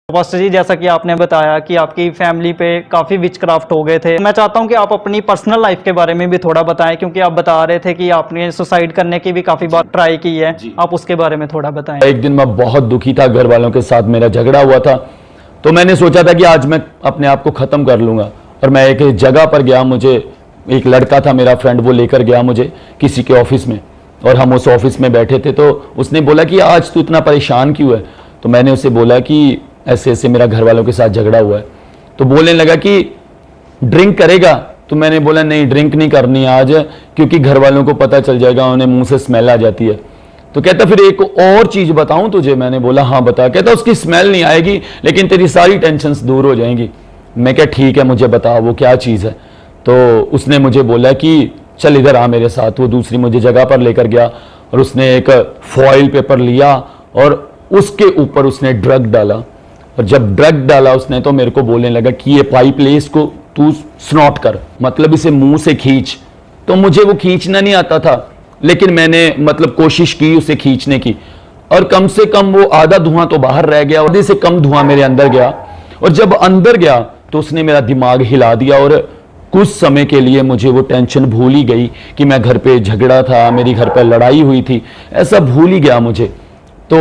Pastor जी, जैसा कि आपने बताया कि आपकी फैमिली पे काफ़ी विचक्राफ्ट हो गए थे, मैं चाहता हूं कि आप अपनी पर्सनल लाइफ के बारे में भी थोड़ा बताएं, क्योंकि आप बता रहे थे कि आपने सुसाइड करने की भी काफ़ी बार ट्राई की है। आप उसके बारे में थोड़ा बताएं। एक दिन मैं बहुत दुखी था, घर वालों के साथ मेरा झगड़ा हुआ था, तो मैंने सोचा था कि आज मैं अपने आप को ख़त्म कर लूँगा। और मैं एक जगह पर गया, मुझे एक लड़का था मेरा फ्रेंड, वो लेकर गया मुझे किसी के ऑफिस में, और हम उस ऑफिस में बैठे थे। तो उसने बोला कि आज तू इतना परेशान क्यों है। तो मैंने उसे बोला कि ऐसे ऐसे मेरा घर वालों के साथ झगड़ा हुआ है। तो बोलने लगा कि ड्रिंक करेगा। तो मैंने बोला नहीं, ड्रिंक नहीं करनी आज, क्योंकि घर वालों को पता चल जाएगा, उन्हें मुंह से स्मेल आ जाती है। तो कहता फिर एक और चीज बताऊं तुझे। मैंने बोला हाँ बता। कहता उसकी स्मेल नहीं आएगी, लेकिन तेरी सारी टेंशन्स दूर हो जाएंगी। मैं क्या ठीक है, मुझे बता वो क्या चीज़ है। तो उसने मुझे बोला कि चल इधर आ मेरे साथ। वो दूसरी मुझे जगह पर लेकर गया, और उसने एक फॉइल पेपर लिया और उसके ऊपर उसने ड्रग डाला। और जब ड्रग डाला उसने, तो मेरे को बोलने लगा कि ये पाइप ले, इसको तू स्नॉट कर, मतलब इसे मुंह से खींच। तो मुझे वो खींचना नहीं आता था, लेकिन मैंने मतलब कोशिश की उसे खींचने की, और कम से कम वो आधा धुआं तो बाहर रह गया, आधे से कम धुआं मेरे अंदर गया। और जब अंदर गया तो उसने मेरा दिमाग हिला दिया, और कुछ समय के लिए मुझे वो टेंशन भूल ही गई कि मैं घर पे झगड़ा था, मेरी घर पे लड़ाई हुई थी, ऐसा भूल ही गया मुझे। तो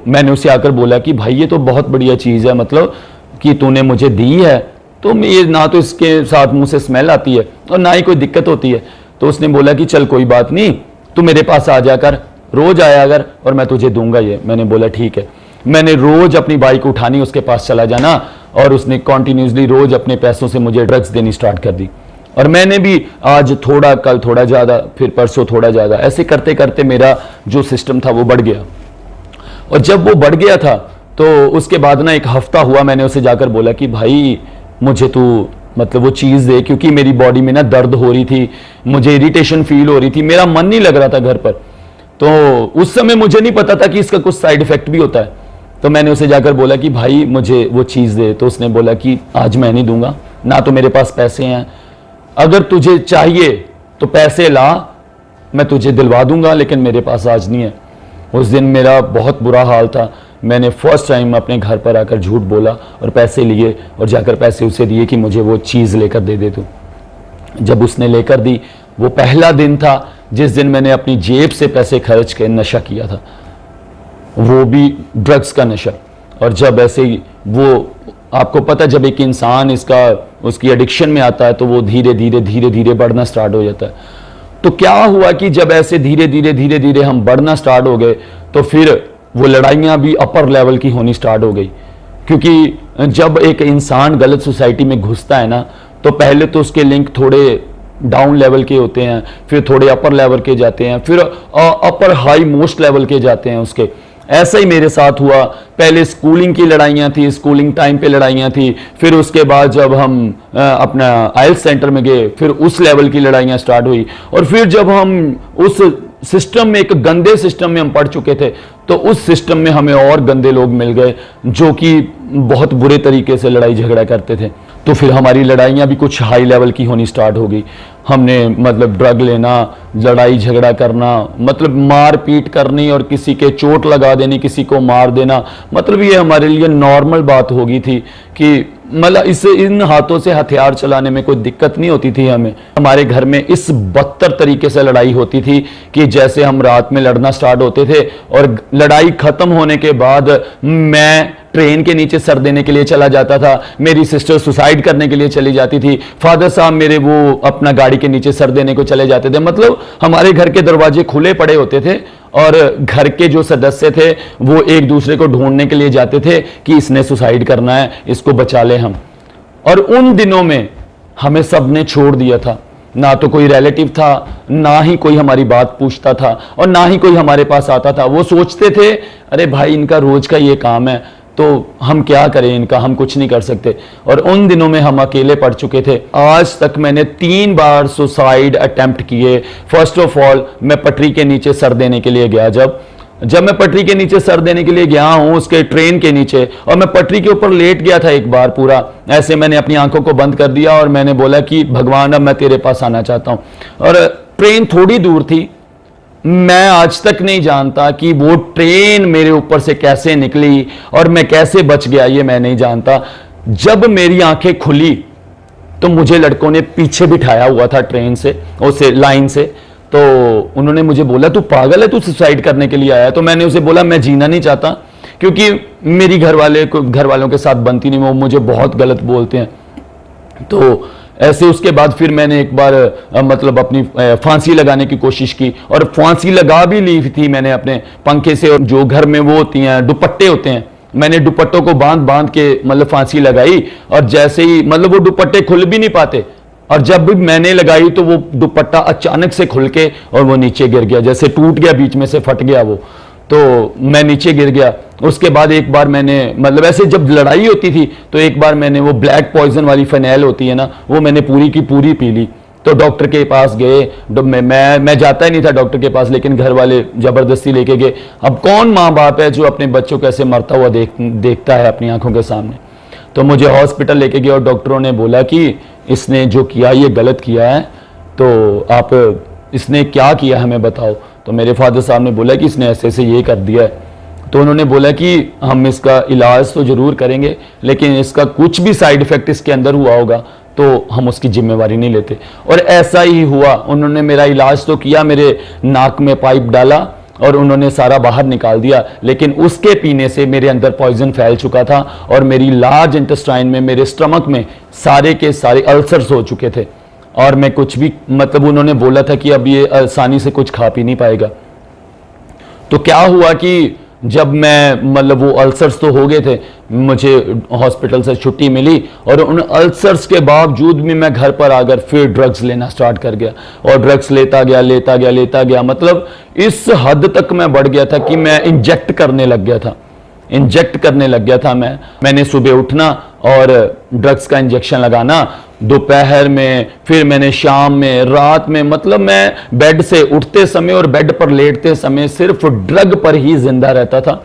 मैंने उसे आकर बोला कि भाई ये तो बहुत बढ़िया चीज़ है, मतलब कि तूने मुझे दी है, तो ये ना तो इसके साथ मुंह से स्मेल आती है और ना ही कोई दिक्कत होती है। तो उसने बोला कि चल कोई बात नहीं, तू मेरे पास आ जाकर, रोज आया अगर, और मैं तुझे दूंगा ये। मैंने बोला ठीक है। मैंने रोज अपनी बाइक उठानी, उसके पास चला जाना, और उसने कॉन्टिन्यूसली रोज अपने पैसों से मुझे ड्रग्स देनी स्टार्ट कर दी। और मैंने भी आज थोड़ा, कल थोड़ा ज़्यादा, फिर परसों थोड़ा ज़्यादा, ऐसे करते करते मेरा जो सिस्टम था वो बढ़ गया। और जब वो बढ़ गया था तो उसके बाद ना एक हफ्ता हुआ, मैंने उसे जाकर बोला कि भाई मुझे तू मतलब वो चीज़ दे, क्योंकि मेरी बॉडी में ना दर्द हो रही थी, मुझे इरिटेशन फील हो रही थी, मेरा मन नहीं लग रहा था घर पर। तो उस समय मुझे नहीं पता था कि इसका कुछ साइड इफेक्ट भी होता है। तो मैंने उसे जाकर बोला कि भाई मुझे वो चीज़ दे। तो उसने बोला कि आज मैं नहीं दूंगा, ना तो मेरे पास पैसे हैं, अगर तुझे चाहिए तो पैसे ला, मैं तुझे दिलवा दूंगा, लेकिन मेरे पास आज नहीं है। उस दिन मेरा बहुत बुरा हाल था। मैंने फर्स्ट टाइम अपने घर पर आकर झूठ बोला और पैसे लिए, और जाकर पैसे उसे दिए कि मुझे वो चीज़ लेकर दे दे तू। जब उसने लेकर दी, वो पहला दिन था जिस दिन मैंने अपनी जेब से पैसे खर्च के नशा किया था, वो भी ड्रग्स का नशा। और जब ऐसे ही वो, आपको पता जब एक इंसान उसकी एडिक्शन में आता है तो वो धीरे धीरे बढ़ना स्टार्ट हो जाता है। तो क्या हुआ कि जब ऐसे धीरे धीरे हम बढ़ना स्टार्ट हो गए, तो फिर वो लड़ाइयाँ भी अपर लेवल की होनी स्टार्ट हो गई। क्योंकि जब एक इंसान गलत सोसाइटी में घुसता है ना, तो पहले तो उसके लिंक थोड़े डाउन लेवल के होते हैं, फिर थोड़े अपर लेवल के जाते हैं, फिर अपर हाई मोस्ट लेवल के जाते हैं उसके। ऐसा ही मेरे साथ हुआ। पहले स्कूलिंग की लड़ाइयाँ थी, स्कूलिंग टाइम पे लड़ाइयाँ थी, फिर उसके बाद जब हम अपना आइल्स सेंटर में गए, फिर उस लेवल की लड़ाइयाँ स्टार्ट हुई। और फिर जब हम उस सिस्टम में, एक गंदे सिस्टम में हम पड़ चुके थे, तो उस सिस्टम में हमें और गंदे लोग मिल गए जो कि बहुत बुरे तरीके से लड़ाई झगड़ा करते थे। तो फिर हमारी लड़ाइयाँ भी कुछ हाई लेवल की होनी स्टार्ट हो गई। हमने मतलब ड्रग लेना, लड़ाई झगड़ा करना, मतलब मार पीट करनी, और किसी के चोट लगा देनी, किसी को मार देना, मतलब ये हमारे लिए नॉर्मल बात हो गई थी कि मतलब इससे इन हाथों से हथियार चलाने में कोई दिक्कत नहीं होती थी हमें। हमारे घर में इस बदतर तरीके से लड़ाई होती थी कि जैसे हम रात में लड़ना स्टार्ट होते थे, और लड़ाई खत्म होने के बाद मैं ट्रेन के नीचे सर देने के लिए चला जाता था, मेरी सिस्टर सुसाइड करने के लिए चली जाती थी, फादर साहब मेरे वो अपना गाड़ी के नीचे सर देने को चले जाते थे। मतलब हमारे घर के दरवाजे खुले पड़े होते थे, और घर के जो सदस्य थे वो एक दूसरे को ढूंढने के लिए जाते थे कि इसने सुसाइड करना है, इसको बचा ले हम। और उन दिनों में हमें सबने छोड़ दिया था, ना तो कोई रिलेटिव था, ना ही कोई हमारी बात पूछता था, और ना ही कोई हमारे पास आता था। वो सोचते थे अरे भाई इनका रोज का ये काम है, तो हम क्या करें इनका, हम कुछ नहीं कर सकते। और उन दिनों में हम अकेले पड़ चुके थे। आज तक मैंने 3 बार सुसाइड अटेम्प्ट किए। फर्स्ट ऑफ ऑल मैं पटरी के नीचे सर देने के लिए गया। जब मैं पटरी के नीचे सर देने के लिए गया हूं, उसके ट्रेन के नीचे, और मैं पटरी के ऊपर लेट गया था एक बार पूरा ऐसे, मैंने अपनी आंखों को बंद कर दिया और मैंने बोला कि भगवान अब मैं तेरे पास आना चाहता हूं। और ट्रेन थोड़ी दूर थी, मैं आज तक नहीं जानता कि वो ट्रेन मेरे ऊपर से कैसे निकली और मैं कैसे बच गया, ये मैं नहीं जानता। जब मेरी आंखें खुली तो मुझे लड़कों ने पीछे बिठाया हुआ था ट्रेन से, उसे लाइन से। तो उन्होंने मुझे बोला तू पागल है, तू सुसाइड करने के लिए आया? तो मैंने उसे बोला मैं जीना नहीं चाहता, क्योंकि मेरी घर वालों के साथ बनती नहीं, वो मुझे बहुत गलत बोलते हैं। तो ऐसे उसके बाद फिर मैंने एक बार मतलब अपनी फांसी लगाने की कोशिश की, और फांसी लगा भी ली थी मैंने अपने पंखे से। और जो घर में वो होती हैं दुपट्टे होते हैं, मैंने दुपट्टों को बांध के मतलब फांसी लगाई, और जैसे ही मतलब वो दुपट्टे खुल भी नहीं पाते, और जब भी मैंने लगाई तो वो दुपट्टा अचानक से खुल के और वो नीचे गिर गया, जैसे टूट गया, बीच में से फट गया वो। तो मैं नीचे गिर गया। उसके बाद एक बार मैंने मतलब ऐसे जब लड़ाई होती थी तो एक बार मैंने वो ब्लैक पॉइजन वाली फेनाइल होती है ना, वो मैंने पूरी की पूरी पी ली। तो डॉक्टर के पास गए, मैं जाता ही नहीं था डॉक्टर के पास, लेकिन घर वाले जबरदस्ती लेके गए। अब कौन माँ बाप है जो अपने बच्चों को ऐसे मरता हुआ देखता है अपनी आंखों के सामने। तो मुझे हॉस्पिटल लेके गए और डॉक्टरों ने बोला कि इसने जो किया ये गलत किया है, तो आप इसने क्या किया हमें बताओ। तो मेरे फादर साहब ने बोला कि इसने ऐसे ऐसे ये कर दिया है। तो उन्होंने बोला कि हम इसका इलाज तो ज़रूर करेंगे, लेकिन इसका कुछ भी साइड इफ़ेक्ट इसके अंदर हुआ होगा तो हम उसकी जिम्मेवारी नहीं लेते। और ऐसा ही हुआ। उन्होंने मेरा इलाज तो किया, मेरे नाक में पाइप डाला और उन्होंने सारा बाहर निकाल दिया, लेकिन उसके पीने से मेरे अंदर पॉइजन फैल चुका था और मेरी लार्ज इंटेस्टाइन में, मेरे स्टमक में सारे के सारे अल्सर्स हो चुके थे। और मैं कुछ भी मतलब उन्होंने बोला था कि अब ये आसानी से कुछ खा पी नहीं पाएगा। तो क्या हुआ कि जब मैं मतलब वो अल्सर्स तो हो गए थे, मुझे हॉस्पिटल से छुट्टी मिली, और उन अल्सर्स के बावजूद भी मैं घर पर आकर फिर ड्रग्स लेना स्टार्ट कर गया, और ड्रग्स लेता गया। मतलब इस हद तक मैं बढ़ गया था कि मैं इंजेक्ट करने लग गया था मैंने सुबह उठना और ड्रग्स का इंजेक्शन लगाना, दोपहर में, फिर मैंने शाम में, रात में। मतलब मैं बेड से उठते समय और बेड पर लेटते समय सिर्फ ड्रग पर ही जिंदा रहता था।